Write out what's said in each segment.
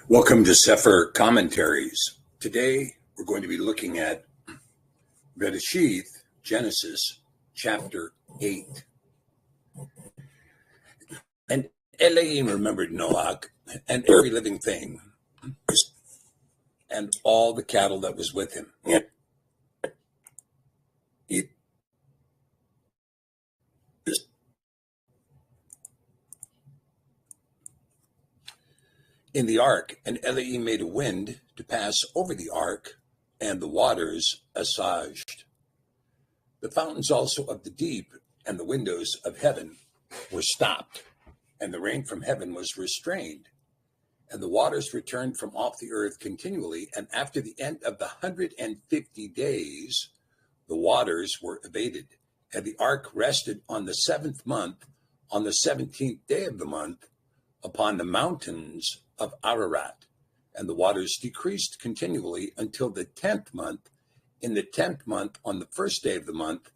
Welcome to Cepher Commentaries. Today we're going to be looking at Bere'shiyth, Genesis, chapter 8. And Elohim remembered Noah and every living thing and all the cattle that was with him. In the ark, and Elohim made a wind to pass over the ark, and the waters assuaged. The fountains also of the deep and the windows of heaven were stopped, and the rain from heaven was restrained, and the waters returned from off the earth continually. And after the end of the 150 days, the waters were abated. And the ark rested on the 7th month, on the 17th day of the month, upon the mountains of Ararat, and the waters decreased continually until the 10th month. In the 10th month, on the first day of the month,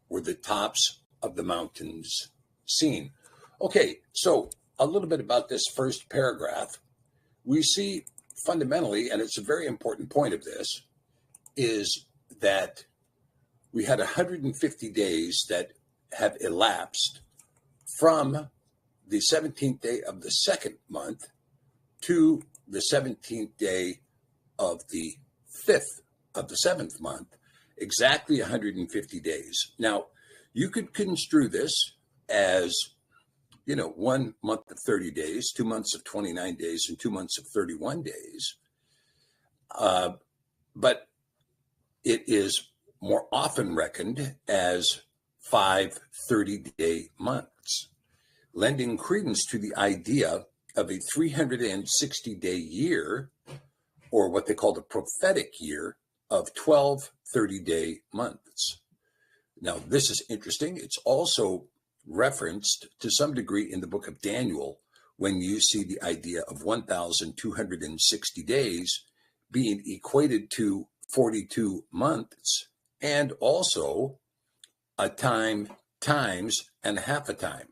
were the tops of the mountains seen. Okay, so a little bit about this first paragraph. We see fundamentally, and it's a very important point of this, is that we had 150 days that have elapsed from the 17th day of the 2nd month to the 17th day of the 5th of the 7th month, exactly 150 days. Now, you could construe this as, 1 month of 30 days, 2 months of 29 days, and 2 months of 31 days. But it is more often reckoned as 5 30-day months, lending credence to the idea of a 360-day year, or what they call the prophetic year, of 12 30-day months. Now, this is interesting. It's also referenced to some degree in the book of Daniel, when you see the idea of 1,260 days being equated to 42 months, and also a time times and half a time,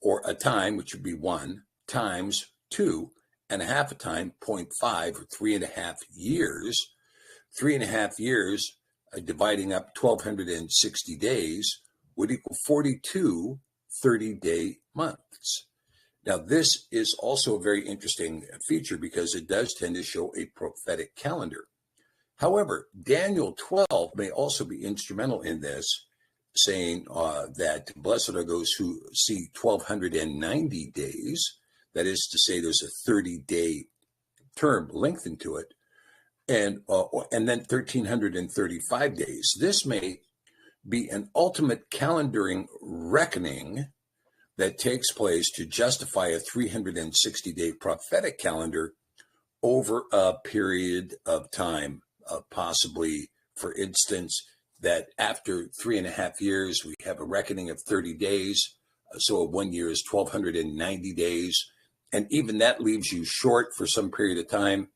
or a time, which would be 1, times 2 and a half a time, 0.5, or 3.5 years. 3.5 years, dividing up 1,260 days, would equal 42 30-day months. Now, this is also a very interesting feature because it does tend to show a prophetic calendar. However, Daniel 12 may also be instrumental in this, saying that blessed are those who see 1,290 days. That is to say, there's a 30-day term lengthened to it, and then 1,335 days. This may be an ultimate calendaring reckoning that takes place to justify a 360-day prophetic calendar over a period of time, possibly, for instance, that after 3.5 years, we have a reckoning of 30 days. So 1 year is 1,290 days. And even that leaves you short for some period of time,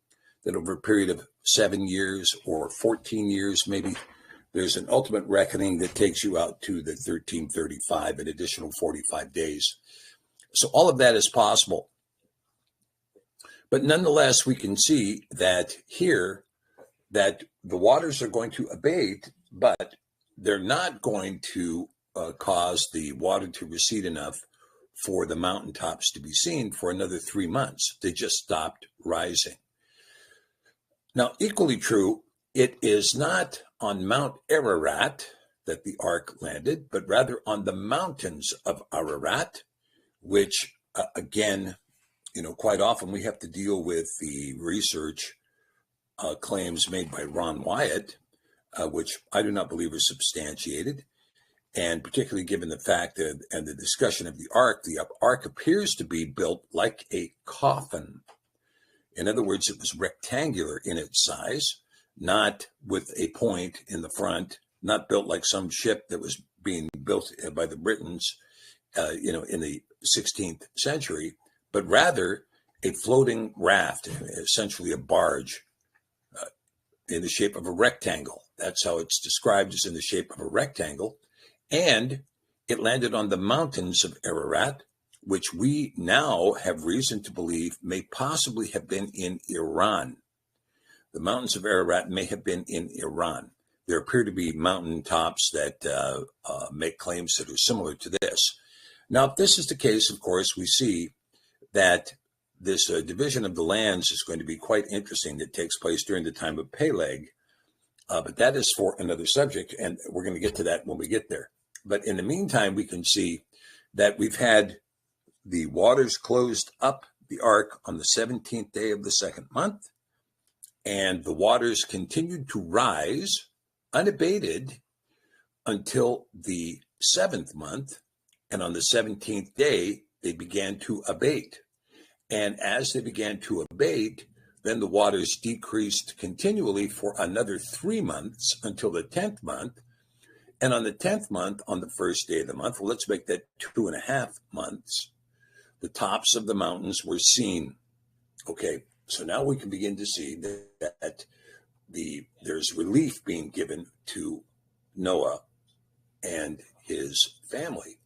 that over a period of 7 years or 14 years, maybe, there's an ultimate reckoning that takes you out to the 1335, an additional 45 days. So all of that is possible. But nonetheless, we can see that here, that the waters are going to abate, but they're not going to cause the water to recede enough for the mountaintops to be seen for another 3 months. They just stopped rising. Now, equally true, it is not on Mount Ararat that the ark landed, but rather on the mountains of Ararat, which, again, quite often we have to deal with the research claims made by Ron Wyatt, which I do not believe are substantiated. And particularly given the fact that, and the discussion of the ark appears to be built like a coffin. In other words, it was rectangular in its size, not with a point in the front, not built like some ship that was being built by the Britons, in the 16th century, but rather a floating raft, essentially a barge, in the shape of a rectangle. That's how it's described, as in the shape of a rectangle. And it landed on the mountains of Ararat, which we now have reason to believe may possibly have been in Iran. The mountains of Ararat may have been in Iran. There appear to be mountain tops that make claims that are similar to this. Now, if this is the case, of course, we see that this division of the lands is going to be quite interesting that takes place during the time of Peleg. But that is for another subject, and we're going to get to that when we get there. But in the meantime, we can see that we've had the waters closed up the ark on the 17th day of the second month, and the waters continued to rise unabated until the 7th month, and on the 17th day, they began to abate. And as they began to abate, then the waters decreased continually for another 3 months until the 10th month. And on the 10th month, on the first day of the month, well, let's make that 2.5 months, the tops of the mountains were seen. Okay, so now we can begin to see that there's relief being given to Noah and his family.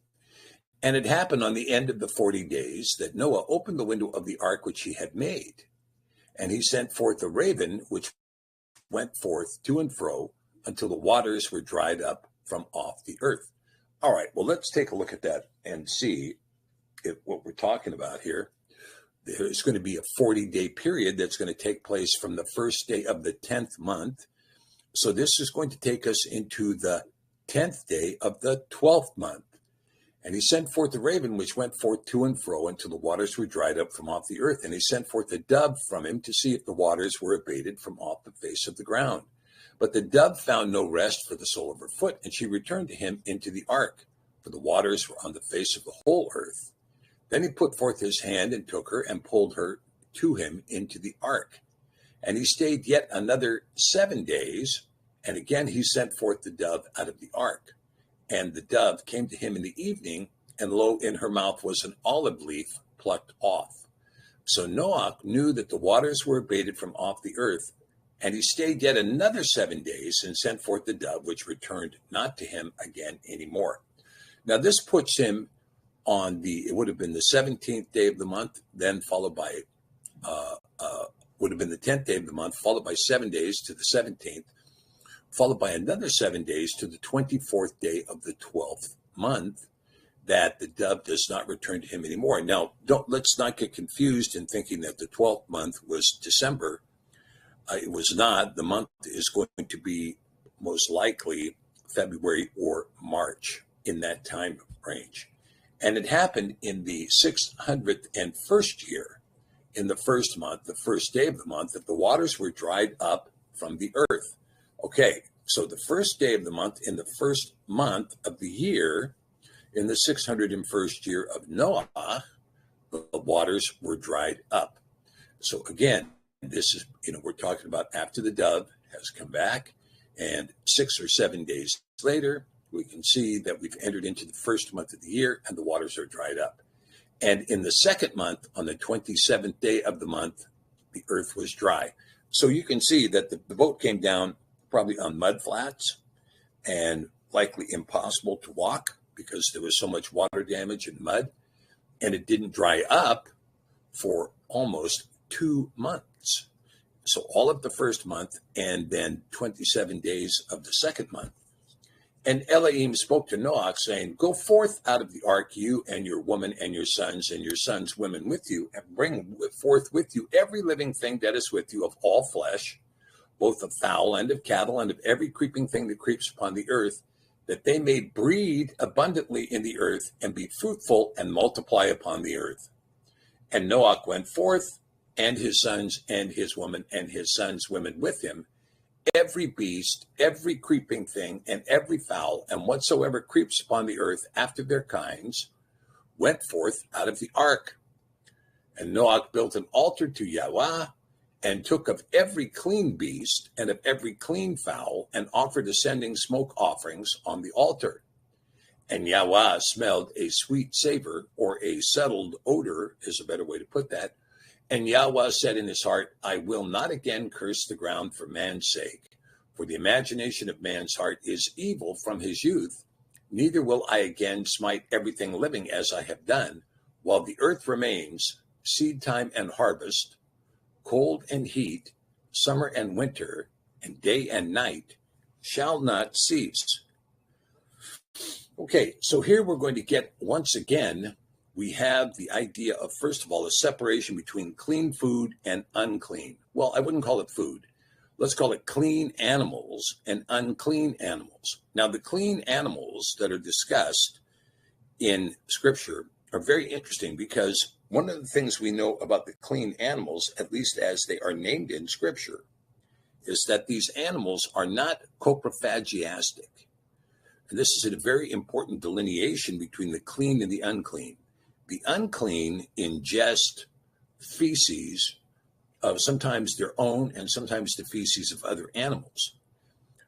And it happened on the end of the 40 days that Noah opened the window of the ark which he had made. And he sent forth a raven, which went forth to and fro until the waters were dried up from off the earth. All right, well, let's take a look at that and see what we're talking about here. There's going to be a 40-day period that's going to take place from the first day of the 10th month. So this is going to take us into the 10th day of the 12th month. And he sent forth the raven, which went forth to and fro until the waters were dried up from off the earth. And he sent forth a dove from him to see if the waters were abated from off the face of the ground. But the dove found no rest for the sole of her foot, and she returned to him into the ark, for the waters were on the face of the whole earth. Then he put forth his hand and took her and pulled her to him into the ark. And he stayed yet another 7 days, and again he sent forth the dove out of the ark. And the dove came to him in the evening, and lo, in her mouth was an olive leaf plucked off. So Noah knew that the waters were abated from off the earth, and he stayed yet another 7 days, and sent forth the dove, which returned not to him again anymore. Now this puts him on it would have been the 17th day of the month, then followed by, would have been the 10th day of the month, followed by 7 days to the 17th, followed by another 7 days to the 24th day of the 12th month, that the dove does not return to him anymore. Now, let's not get confused in thinking that the 12th month was December. It was not. The month is going to be most likely February or March, in that time range. And it happened in the 601st year, in the first month, the first day of the month, that the waters were dried up from the earth. Okay, so the first day of the month, in the first month of the year, in the 601st year of Noah, the waters were dried up. So again, this is, we're talking about after the dove has come back, and 6 or 7 days later, we can see that we've entered into the first month of the year, and the waters are dried up. And in the second month, on the 27th day of the month, the earth was dry. So you can see that the boat came down probably on mud flats, and likely impossible to walk because there was so much water damage and mud, and it didn't dry up for almost 2 months. So all of the first month, and then 27 days of the second month. And Elohim spoke to Noah, saying, "Go forth out of the ark, you and your woman and your sons' women with you, and bring forth with you every living thing that is with you of all flesh, both of fowl and of cattle, and of every creeping thing that creeps upon the earth, that they may breed abundantly in the earth, and be fruitful and multiply upon the earth." And Noah went forth, and his sons and his woman and his sons' women with him, every beast, every creeping thing, and every fowl, and whatsoever creeps upon the earth after their kinds, went forth out of the ark. And Noah built an altar to Yahweh, and took of every clean beast and of every clean fowl, and offered ascending smoke offerings on the altar. And Yahweh smelled a sweet savor, or a settled odor is a better way to put that. And Yahweh said in his heart, "I will not again curse the ground for man's sake, for the imagination of man's heart is evil from his youth. Neither will I again smite everything living as I have done, while the earth remains, seed time and harvest, cold and heat, summer and winter, and day and night shall not cease. Okay, so here we're going to get, once again, we have the idea of, first of all, a separation between clean food and unclean. Well, I wouldn't call it food. Let's call it clean animals and unclean animals. Now, the clean animals that are discussed in Scripture are very interesting because one of the things we know about the clean animals, at least as they are named in Scripture, is that these animals are not coprophagiastic. And this is a very important delineation between the clean and the unclean. The unclean ingest feces of sometimes their own and sometimes the feces of other animals.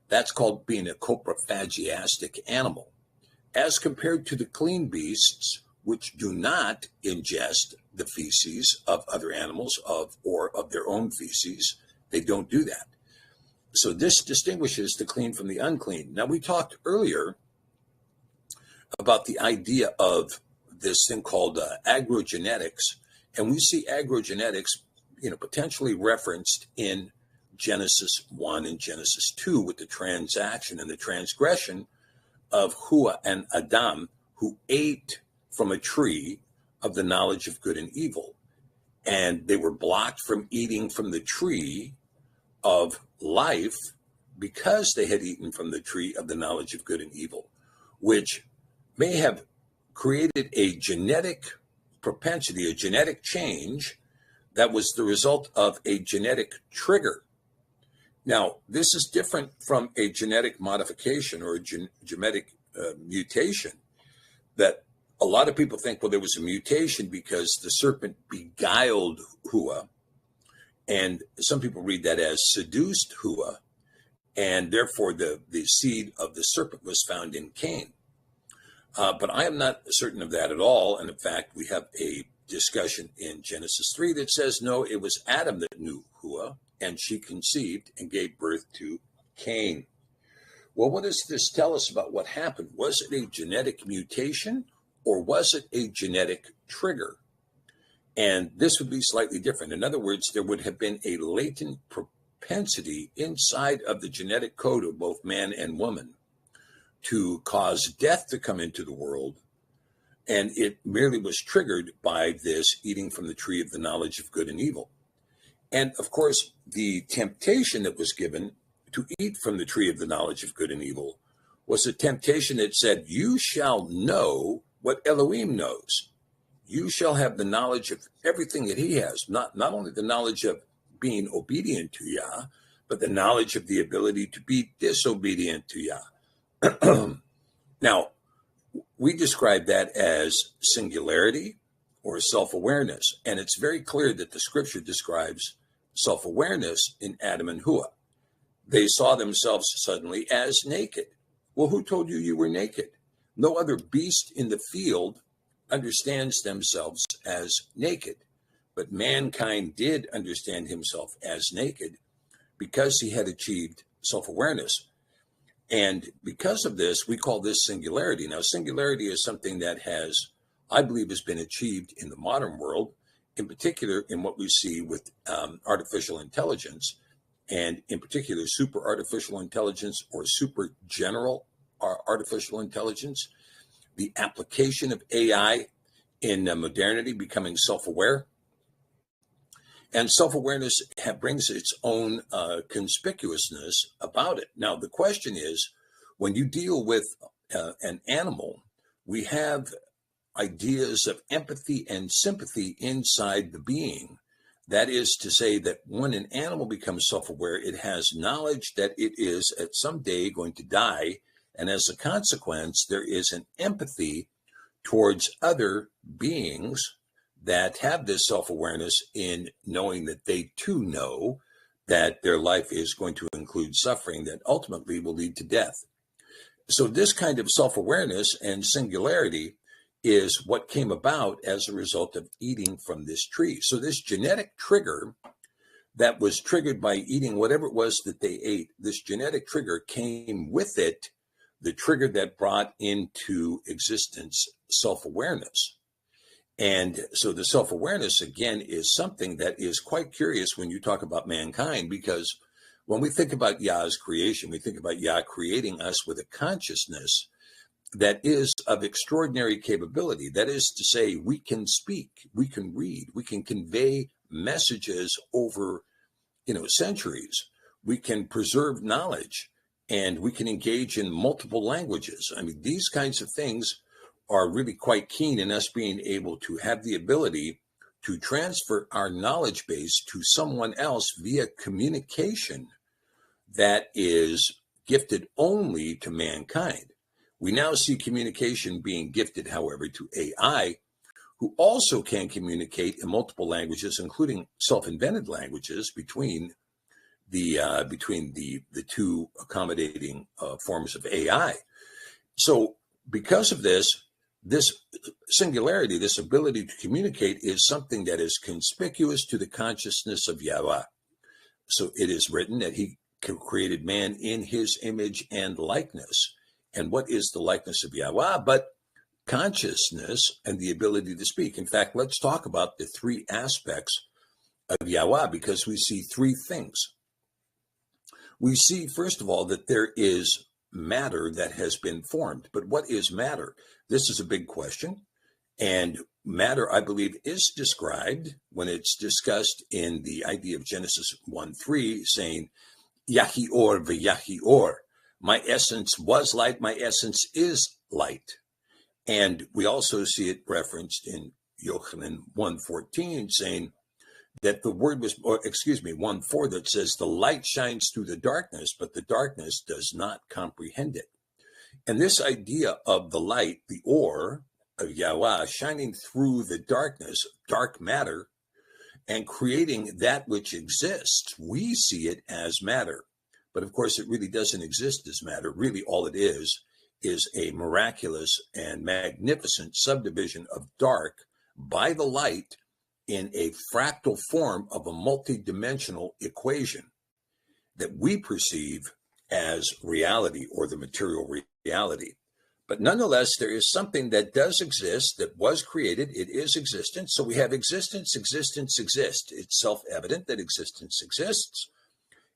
That's called being a coprophagiastic animal, as compared to the clean beasts, which do not ingest the feces of other animals or of their own feces. They don't do that. So this distinguishes the clean from the unclean. Now, we talked earlier about the idea of this thing called agrogenetics, and we see agrogenetics, potentially referenced in Genesis 1 and Genesis 2 with the transaction and the transgression of Hua and Adam, who ate from a tree of the knowledge of good and evil. And they were blocked from eating from the tree of life because they had eaten from the tree of the knowledge of good and evil, which may have created a genetic propensity, a genetic change that was the result of a genetic trigger. Now, this is different from a genetic modification or a genetic mutation that a lot of people think, well, there was a mutation because the serpent beguiled Hua. And some people read that as seduced Hua, and therefore the seed of the serpent was found in Cain. But I am not certain of that at all. And in fact, we have a discussion in Genesis 3 that says, no, it was Adam that knew Hua, and she conceived and gave birth to Cain. Well, what does this tell us about what happened? Was it a genetic mutation or was it a genetic trigger? And this would be slightly different. In other words, there would have been a latent propensity inside of the genetic code of both man and woman to cause death to come into the world. And it merely was triggered by this eating from the tree of the knowledge of good and evil. And of course, the temptation that was given to eat from the tree of the knowledge of good and evil was a temptation that said, you shall know what Elohim knows. You shall have the knowledge of everything that he has, not only the knowledge of being obedient to Yah, but the knowledge of the ability to be disobedient to Yah. Now, we describe that as singularity or self-awareness, and it's very clear that the scripture describes self-awareness in Adam and Hua. They saw themselves suddenly as naked. Well, who told you were naked? No other beast in the field understands themselves as naked, but mankind did understand himself as naked because he had achieved self-awareness. And because of this, we call this singularity. Now, singularity is something that I believe, has been achieved in the modern world, in particular in what we see with artificial intelligence, and in particular, super artificial intelligence or super general artificial intelligence, the application of AI in modernity, becoming self-aware. And self-awareness brings its own conspicuousness about it. Now, the question is, when you deal with an animal, we have ideas of empathy and sympathy inside the being. That is to say that when an animal becomes self-aware, it has knowledge that it is at some day going to die. And as a consequence, there is an empathy towards other beings that have this self-awareness in knowing that they too know that their life is going to include suffering that ultimately will lead to death. So this kind of self-awareness and singularity is what came about as a result of eating from this tree. So this genetic trigger that was triggered by eating whatever it was that they ate, this genetic trigger came with it the trigger that brought into existence self-awareness. And so the self-awareness, again, is something that is quite curious when you talk about mankind, because when we think about Yah's creation, we think about Yah creating us with a consciousness that is of extraordinary capability. That is to say, we can speak, we can read, we can convey messages over, centuries. We can preserve knowledge, and we can engage in multiple languages. I mean, these kinds of things are really quite keen in us being able to have the ability to transfer our knowledge base to someone else via communication that is gifted only to mankind. We now see communication being gifted, however, to AI, who also can communicate in multiple languages, including self-invented languages between the two accommodating forms of AI. So because of this singularity, this ability to communicate is something that is conspicuous to the consciousness of Yahweh. So it is written that he created man in his image and likeness. And what is the likeness of Yahweh but consciousness and the ability to speak? In fact, let's talk about the three aspects of Yahweh, because we see three things. We see, first of all, that there is matter that has been formed. But what is matter? This is a big question. And matter, I believe, is described when it's discussed in the idea of Genesis 1:3, saying, Yahi or v'yahi or. My essence was light, my essence is light. And we also see it referenced in Yochanan 1:14, saying that the word was, 1:4, that says the light shines through the darkness, but the darkness does not comprehend it. And this idea of the light, the or of Yahweh, shining through the darkness, dark matter, and creating that which exists, we see it as matter. But of course, it really doesn't exist as matter. Really, all it is a miraculous and magnificent subdivision of dark by the light in a fractal form of a multidimensional equation that we perceive as reality, or the material reality. But nonetheless, there is something that does exist, that was created. It is existence. So we have existence, existence, exist. It's self-evident that existence exists.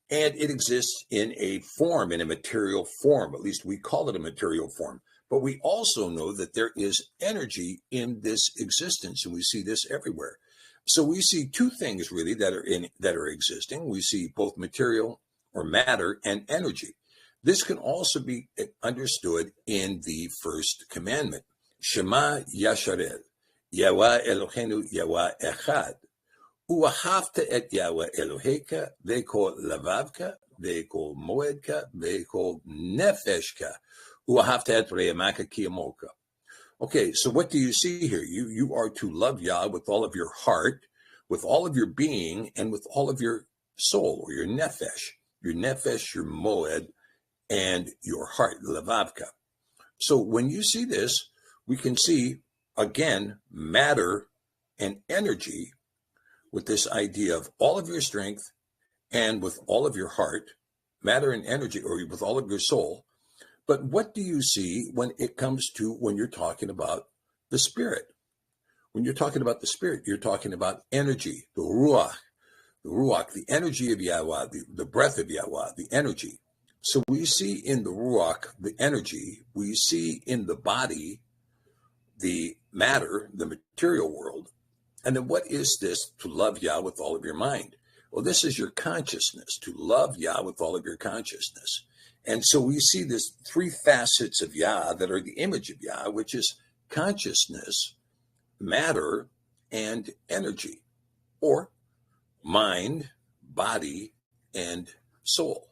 And it exists in a form, in a material form. At least we call it a material form. But we also know that there is energy in this existence, and we see this everywhere. So we see two things really that are existing. We see both material or matter and energy. This can also be understood in the first commandment. Shema Yasharel, Yahweh Eloheinu Yahweh Echad. Uahavta et Yahweh Eloheka, vekol lavavka, vekol moedka, vekol nefeshka. Uahavta et re'emaka kiyamoka. Okay, so what do you see here? You are to love Yah with all of your heart, with all of your being, and with all of your soul, or your nefesh, your moed, and your heart, lavavka. So when you see this, we can see, again, matter and energy with this idea of all of your strength and with all of your heart, matter and energy, or with all of your soul. But what do you see when you're talking about the spirit? When you're talking about the spirit, you're talking about energy, the ruach, the energy of Yahweh, the breath of Yahweh, the energy. So we see in the ruach, the energy. We see in the body, the matter, the material world. And then what is this to love Yah with all of your mind? Well, this is your consciousness, to love Yah with all of your consciousness. And so we see this three facets of Yah that are the image of Yah, which is consciousness, matter, and energy, or mind, body, and soul.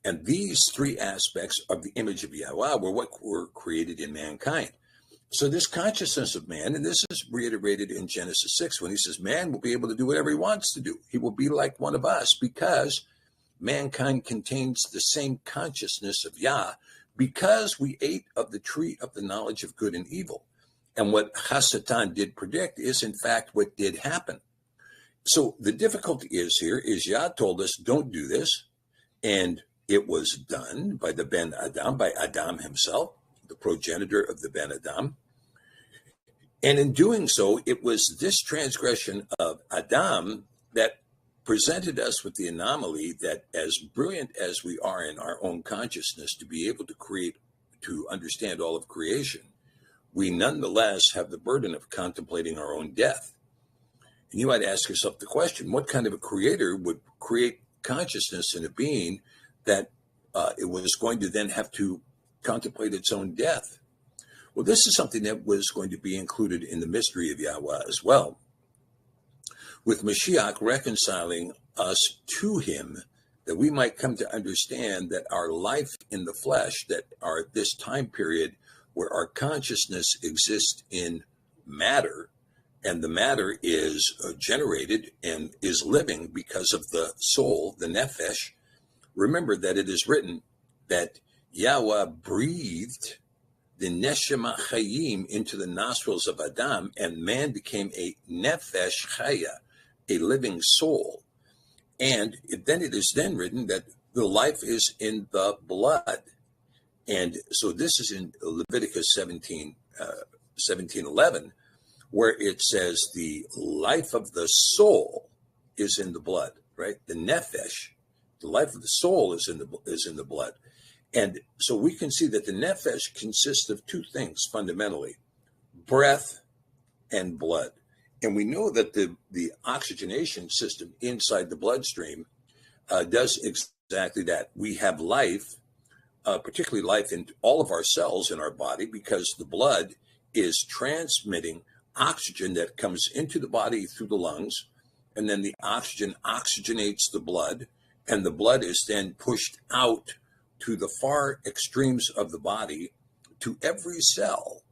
And these three aspects of the image of Yahweh were created in mankind. So this consciousness of man, and this is reiterated in Genesis 6, when he says man will be able to do whatever he wants to do. He will be like one of us, because mankind contains the same consciousness of Yah, because we ate of the tree of the knowledge of good and evil. And what Hasatan did predict is, in fact, what did happen. So the difficulty is Yah told us, don't do this. And it was done by the Ben Adam, by Adam himself, the progenitor of the Ben Adam. And in doing so, it was this transgression of Adam that presented us with the anomaly that, as brilliant as we are in our own consciousness to be able to create, to understand all of creation, we nonetheless have the burden of contemplating our own death. And you might ask yourself the question, what kind of a creator would create consciousness in a being that it was going to then have to contemplate its own death? Well, this is something that was going to be included in the mystery of Yahweh as well, with Mashiach reconciling us to him, that we might come to understand that our life in the flesh, that are this time period where our consciousness exists in matter, and the matter is generated and is living because of the soul, the nephesh. Remember that it is written that Yahweh breathed the neshama chayim into the nostrils of Adam, and man became a nefesh chaya, a living soul. And then it is then written that the life is in the blood. And so this is in Leviticus 17:11, where it says the life of the soul is in the blood, right? The nefesh, the life of the soul is in the blood. And so we can see that the nefesh consists of two things fundamentally, breath and blood. And we know that the oxygenation system inside the bloodstream does exactly that. We have life, particularly life in all of our cells in our body, because the blood is transmitting oxygen that comes into the body through the lungs, and then the oxygen oxygenates the blood, and the blood is then pushed out to the far extremes of the body, to every cell.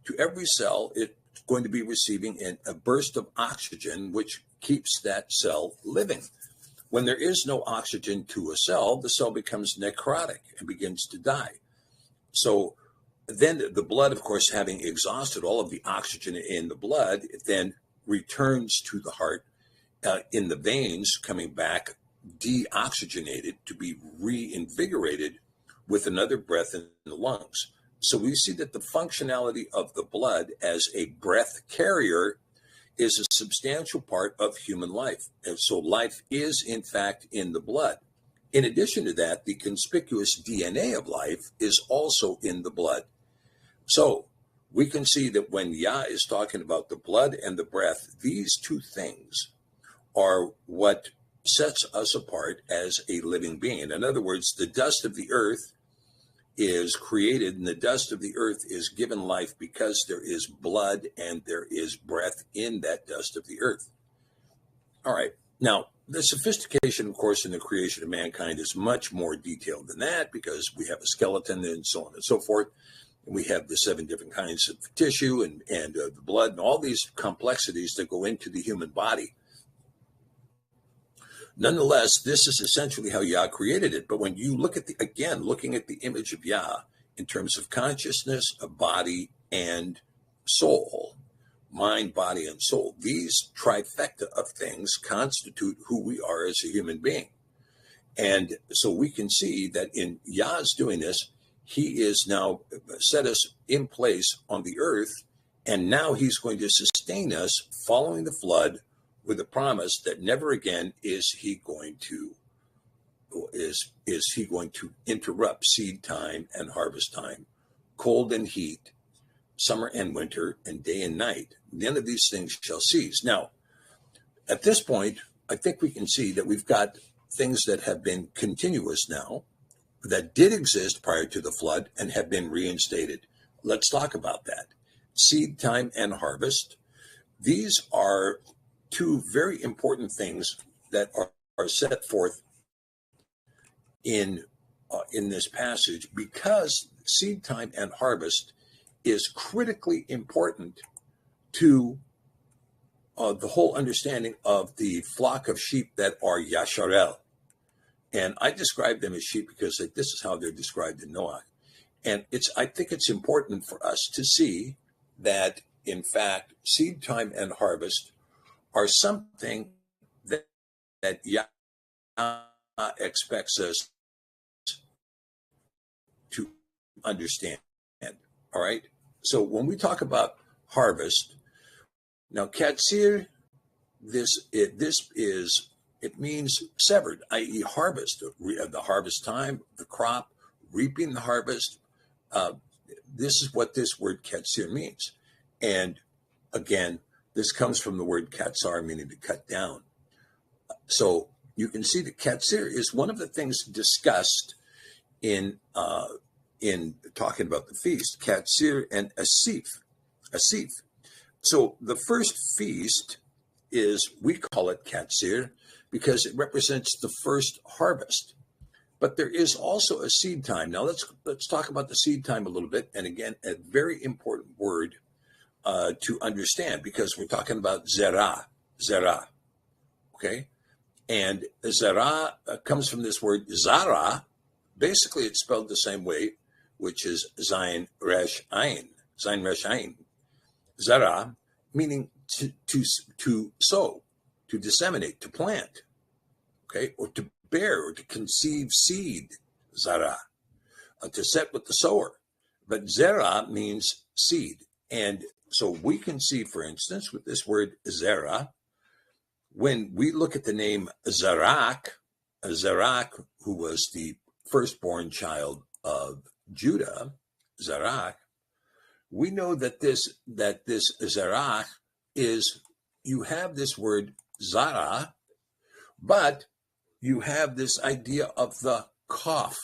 To every cell, it's going to be receiving a burst of oxygen, which keeps that cell living. When there is no oxygen to a cell, the cell becomes necrotic and begins to die. So then the blood, of course, having exhausted all of the oxygen in the blood, it then returns to the heart in the veins, coming back deoxygenated to be reinvigorated with another breath in the lungs. So we see that the functionality of the blood as a breath carrier is a substantial part of human life. And so life is, in fact, in the blood. In addition to that, the conspicuous DNA of life is also in the blood. So we can see that when Yah is talking about the blood and the breath, these two things are what sets us apart as a living being. In other words, the dust of the earth is created, and the dust of the earth is given life because there is blood and there is breath in that dust of the earth. All right. Now, the sophistication, of course, in the creation of mankind is much more detailed than that, because we have a skeleton and so on and so forth. And we have the 7 different kinds of tissue and the blood and all these complexities that go into the human body. Nonetheless, this is essentially how Yah created it. But when you look at looking at the image of Yah in terms of consciousness, a body, and soul, mind, body, and soul, these trifecta of things constitute who we are as a human being. And so we can see that in Yah's doing this, he is now set us in place on the earth, and now he's going to sustain us following the flood, with a promise that never again is he going to interrupt seed time and harvest time, cold and heat, summer and winter, and day and night. None of these things shall cease. Now, at this point, I think we can see that we've got things that have been continuous now, that did exist prior to the flood and have been reinstated. Let's talk about that. Seed time and harvest. These are two very important things that are set forth in this passage, because seed time and harvest is critically important to the whole understanding of the flock of sheep that are Yasharel. And I describe them as sheep because this is how they're described in Noah. And I think it's important for us to see that, in fact, seed time and harvest are something that Yah expects us to understand. All right. So when we talk about harvest, Now, katsir, it means severed, i.e., harvest, the harvest time, the crop, reaping the harvest. This is what this word katsir means. And again, this comes from the word katsar, meaning to cut down. So you can see that katsir is one of the things discussed in talking about the feast, katsir and asif. So the first feast is, we call it katsir because it represents the first harvest. But there is also a seed time. Now let's talk about the seed time a little bit. And again, a very important word to understand, because we're talking about zerah, okay? And zerah comes from this word zara. Basically, it's spelled the same way, which is zayin resh ayin, zara, meaning to sow, to disseminate, to plant, okay, or to bear, or to conceive seed, zara, to set with the sower. But zera means seed. And so we can see, for instance, with this word zera, when we look at the name Zarak, who was the firstborn child of Judah, Zarak, we know that this Zarak is, you have this word Zara, but you have this idea of the kaf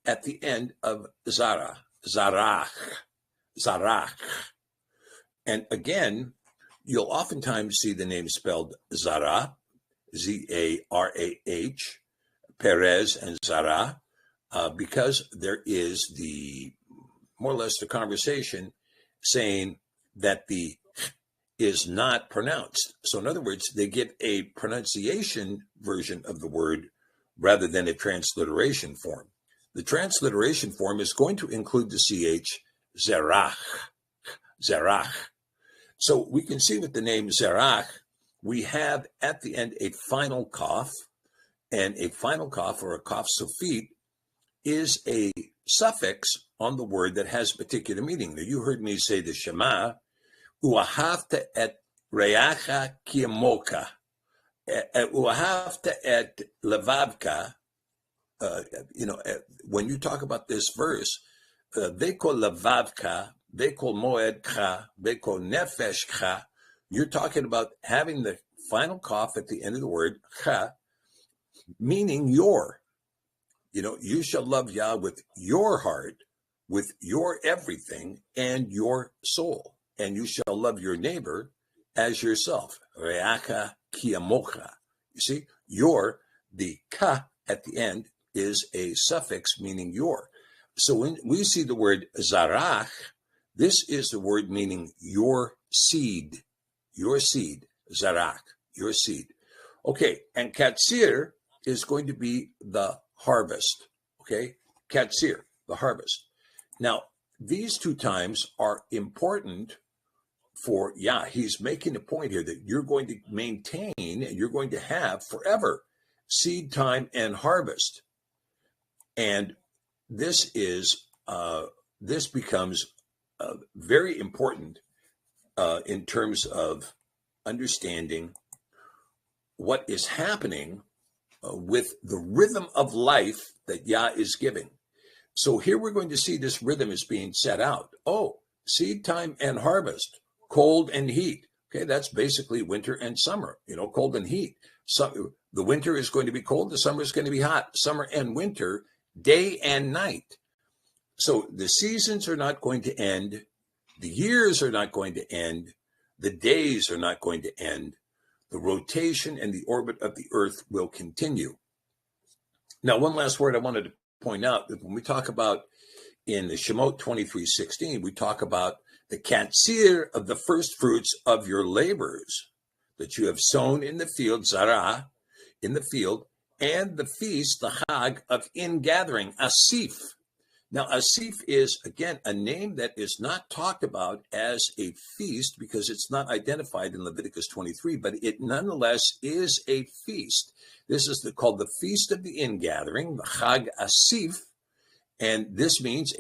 at the end of Zarach. And again, you'll oftentimes see the name spelled Zara, Z-A-R-A-H, Perez and Zara, because there is more or less the conversation saying that the is not pronounced. So in other words, they give a pronunciation version of the word rather than a transliteration form. The transliteration form is going to include the CH, Zerach. So we can see with the name Zerach, we have at the end a final kaf, and a final kaf, or a kaf sofit, is a suffix on the word that has a particular meaning. Now, you heard me say the Shema, uahavta et reacha kiamoka, uahavta et levavka. When you talk about this verse, veko levavka, veko moedcha, veko nefeshcha, you're talking about having the final kaf at the end of the word, cha, meaning your. You shall love Yah with your heart, with your everything, and your soul. And you shall love your neighbor as yourself. Re'acha kiamocha. You see, your, the ka at the end is a suffix meaning your. So when we see the word zarach, this is the word meaning your seed, zarach, your seed. Okay, and katsir is going to be the harvest, okay? Katsir, the harvest. Now, these two times are important for Yah. He's making a point here that you're going to maintain and you're going to have forever seed time and harvest. And this becomes very important in terms of understanding what is happening with the rhythm of life that Yah is giving. So here we're going to see this rhythm is being set out. Oh, seed time and harvest, cold and heat. Okay, that's basically winter and summer, cold and heat. So the winter is going to be cold, the summer is going to be hot. Summer and winter, day and night. So the seasons are not going to end. The years are not going to end. The days are not going to end. The rotation and the orbit of the earth will continue. Now, one last word I wanted to point out, that when we talk about in the Shemot 23:16, we talk about the katsir of the first fruits of your labors that you have sown in the field, zarah, in the field, and the feast, the chag of ingathering, asif. Now, asif is, again, a name that is not talked about as a feast because it's not identified in Leviticus 23, but it nonetheless is a feast. This is called the Feast of the Ingathering, the Chag Asif, and this means